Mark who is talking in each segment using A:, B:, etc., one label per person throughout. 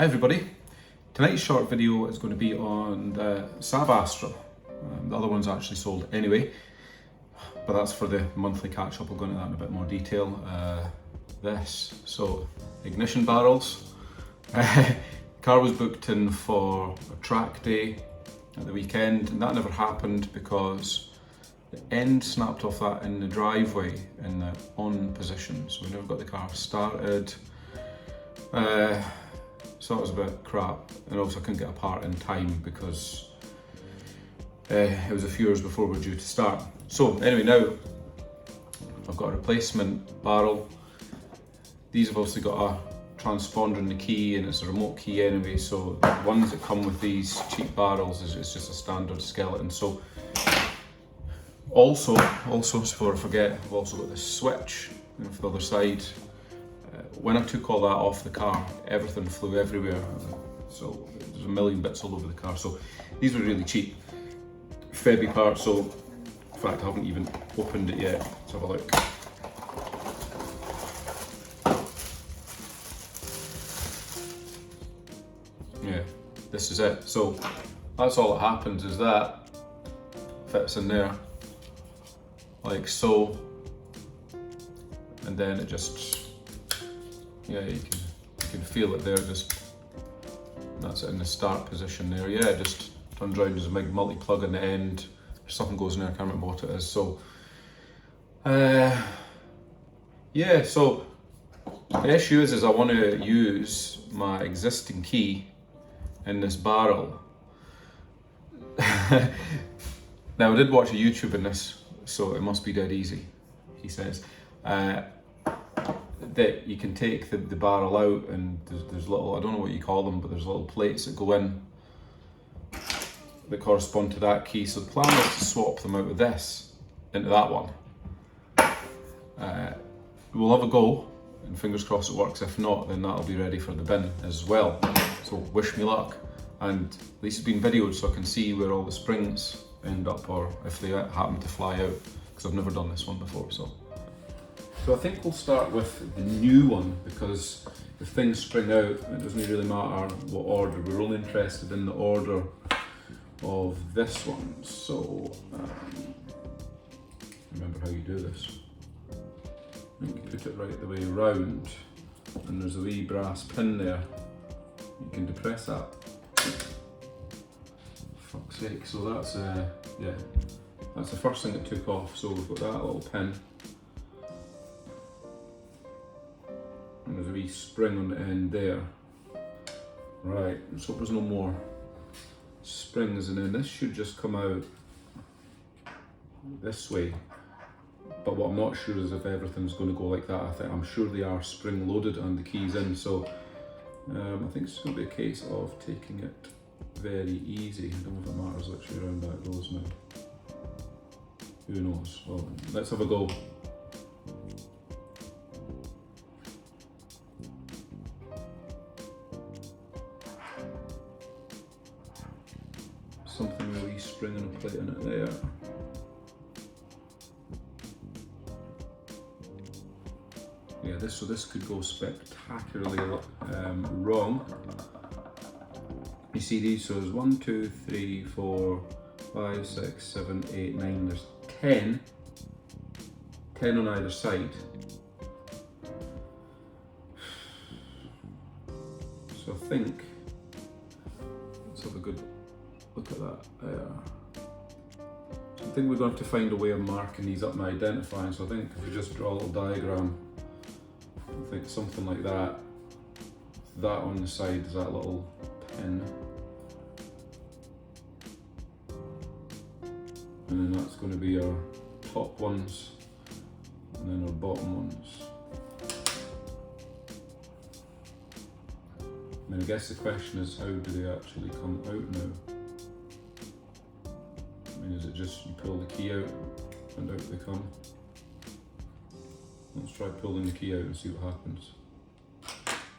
A: Hi everybody, tonight's short video is going to be on the Astra. The other one's actually sold anyway, but that's for the monthly catch-up. We'll go into that in a bit more detail. So ignition barrels. Car was booked in for a track day at the weekend, and that never happened because the end snapped off that in the driveway in the on position, so we never got the car started. So that was a bit crap, and also I couldn't get a part in time because it was a few hours before we were due to start. So anyway, now I've got a replacement barrel. These have also got a transponder in the key, and it's a remote key anyway, so the ones that come with these cheap barrels is just a standard skeleton. So also before I forget, I've also got this switch for the other side. When I took all that off the car, everything flew everywhere. So there's a million bits all over the car. So these were really cheap Febby parts. So in fact, I haven't even opened it yet. Let's have a look. Yeah, this is it. So that's all that happens, is that fits in there like so, and then it just, yeah, you can feel it there. Just that's it in the start position there. Yeah, it just turns around. There's a big multi-plug in the end. Something goes in there. I can't remember what it is. So, yeah. So the issue is I want to use my existing key in this barrel. Now I did watch a YouTube in this, so it must be dead easy. He says. That you can take the barrel out, and there's little, I don't know what you call them, but there's little plates that go in that correspond to that key. So the plan is to swap them out with this into that one. We'll have a go, and fingers crossed it works. If not, then that'll be ready for the bin as well. So wish me luck. And at least it's been videoed so I can see where all the springs end up, or if they happen to fly out, because I've never done this one before. So I think we'll start with the new one, because if things spring out, it doesn't really matter what order. We're only interested in the order of this one. So, remember how you do this. You can put it right the way around, and there's a wee brass pin there. You can depress that. Fuck's sake. So that's, yeah, that's the first thing that took off. So we've got that little pin. And there's a wee spring on the end there. Right, let's hope there's no more springs, and then this should just come out this way. But what I'm not sure is if everything's going to go like that. I'm sure they are spring loaded and the key's in, so I think it's going to be a case of taking it very easy. I don't know if it matters which way around that goes now. Who knows? Well, let's have a go. Something really spring and a plate in it there. Yeah, this could go spectacularly wrong. You see these, so there's 1, 2, 3, 4, 5, 6, 7, 8, 9, there's 10 on either side. So I think, let's have a good look at that. So I think we're going to have to find a way of marking these up and identifying. So I think if we just draw a little diagram, I think something like that. That on the side is that little pin. And then that's going to be our top ones, and then our bottom ones. And then I guess the question is, how do they actually come out now? I mean, is it just you pull the key out and out they come? Let's try pulling the key out and see what happens.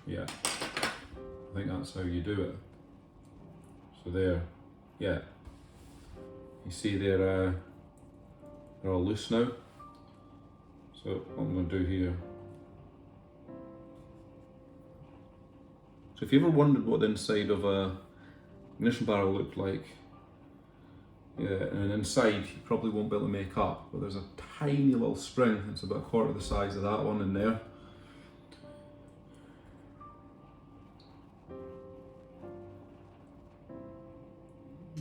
A: Yeah, I think that's how you do it. So there, yeah. You see they're all loose now. So what I'm going to do here, So if you ever wondered what the inside of a ignition barrel looked like, yeah, and inside you probably won't be able to make up, but there's a tiny little spring. It's about a quarter the size of that one in there.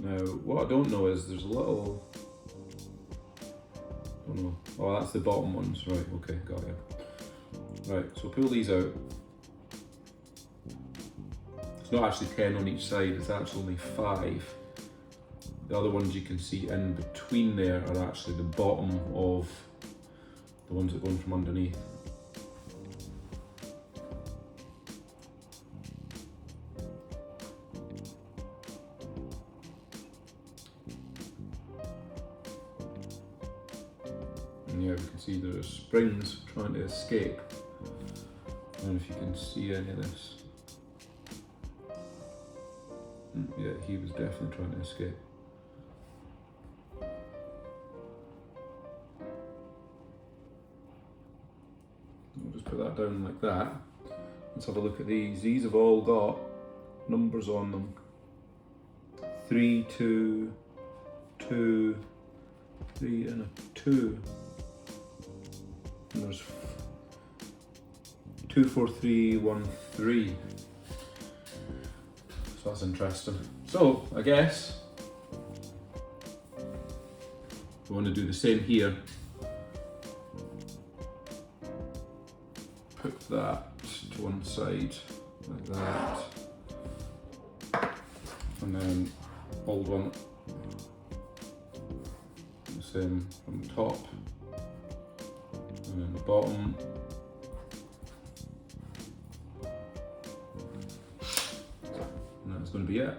A: Now, what I don't know is there's a little, I don't know, oh that's the bottom ones, right, okay, got it. Right, so pull these out. It's not actually 10 on each side, it's actually only 5. The other ones you can see in between there are actually the bottom of the ones that go in from underneath. And yeah, we can see there's springs trying to escape. I don't know if you can see any of this. Yeah, he was definitely trying to escape. We'll just put that down like that. Let's have a look at these. These have all got numbers on them. 3, 2, 2, 3 and a 2. And there's 2, 4, 3, 1, 3. So that's interesting. So I guess we want to do the same here. Put that to one side like that, and then hold one the same from the top, and then the bottom. And that's going to be it.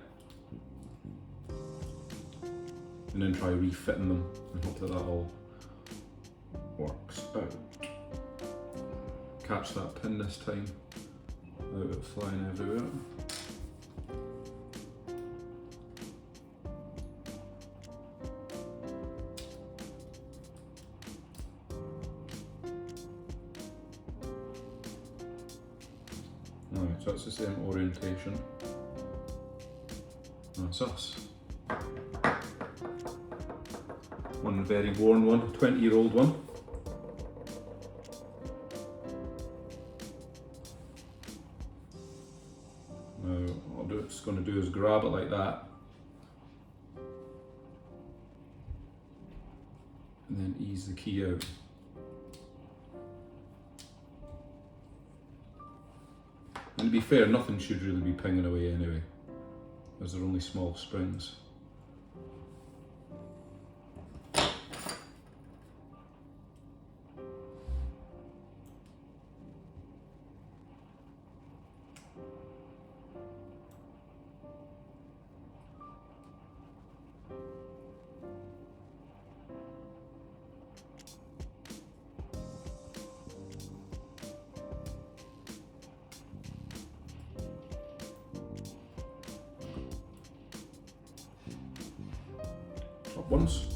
A: And then try refitting them and hope that that all works out. Catch that pin this time without it flying everywhere. Alright, so that's the same orientation. That's us. One very worn one, 20-year-old one. Now, what I'm just going to do is grab it like that, and then ease the key out. And to be fair, nothing should really be pinging away anyway, as they're only small springs. Top ones.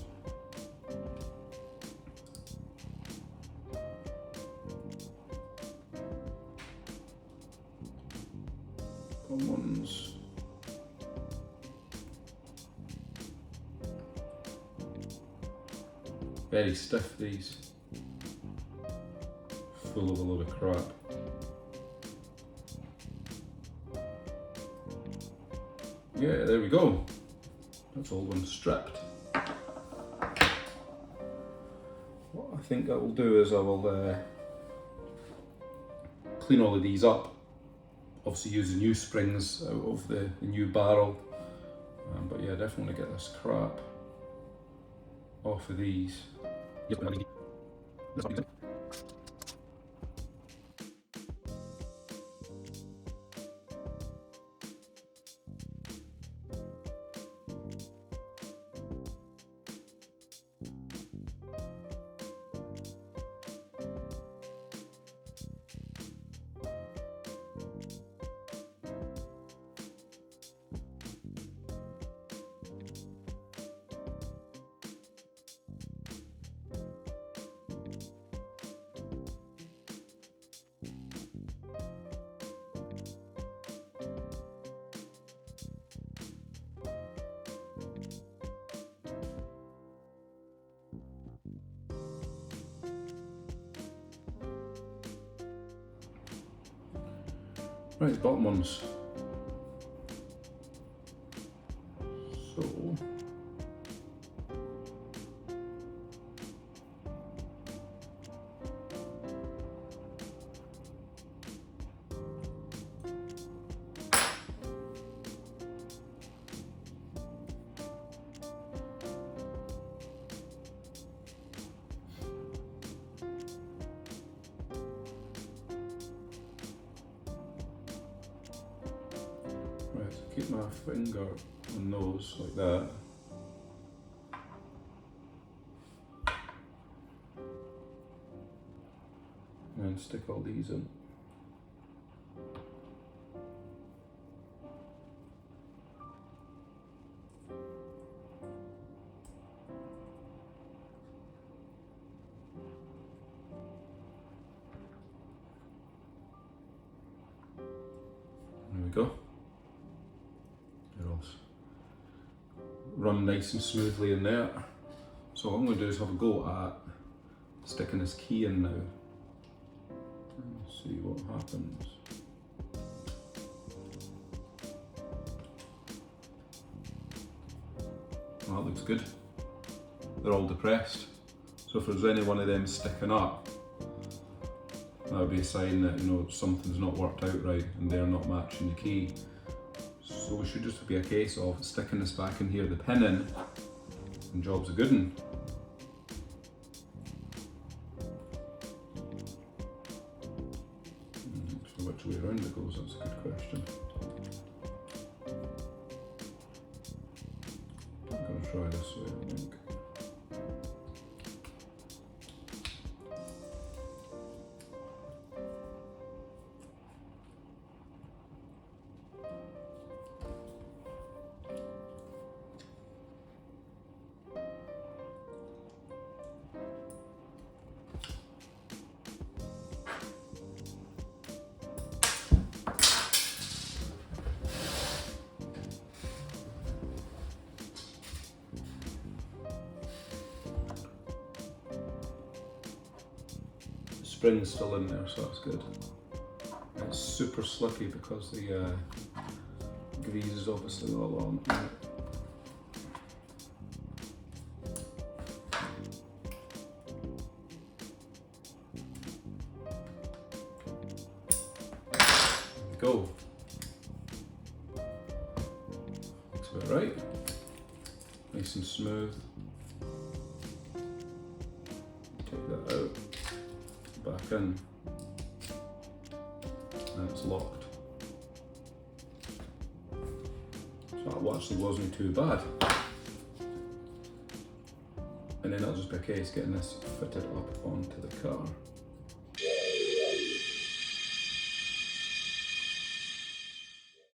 A: Bottom ones. Very stiff, these. Full of a load of crap. Yeah, there we go. That's all one stripped. What I think I will do is I will clean all of these up. Obviously use the new springs out of the new barrel. But yeah, definitely get this crap off of these. Right, the bottom ones. So right, so keep my finger on those like that. And stick all these in. There we go. They're all run nice and smoothly in there. So what I'm going to do is have a go at sticking this key in now. Let's see what happens. Well, that looks good. They're all depressed. So if there's any one of them sticking up, that would be a sign that, you know, something's not worked out right and they're not matching the key. So it should just be a case of sticking this back in here, the pin in, and job's a good one. So which way around it goes, that's a good question. I'm going to try this way, I think. Spring's still in there, so that's good. It's super slicky because the grease is obviously all on. There we go. Looks about right. Nice and smooth. Take that out. Back in, and it's locked. So that actually wasn't too bad. And then it'll just be a case getting this fitted up onto the car.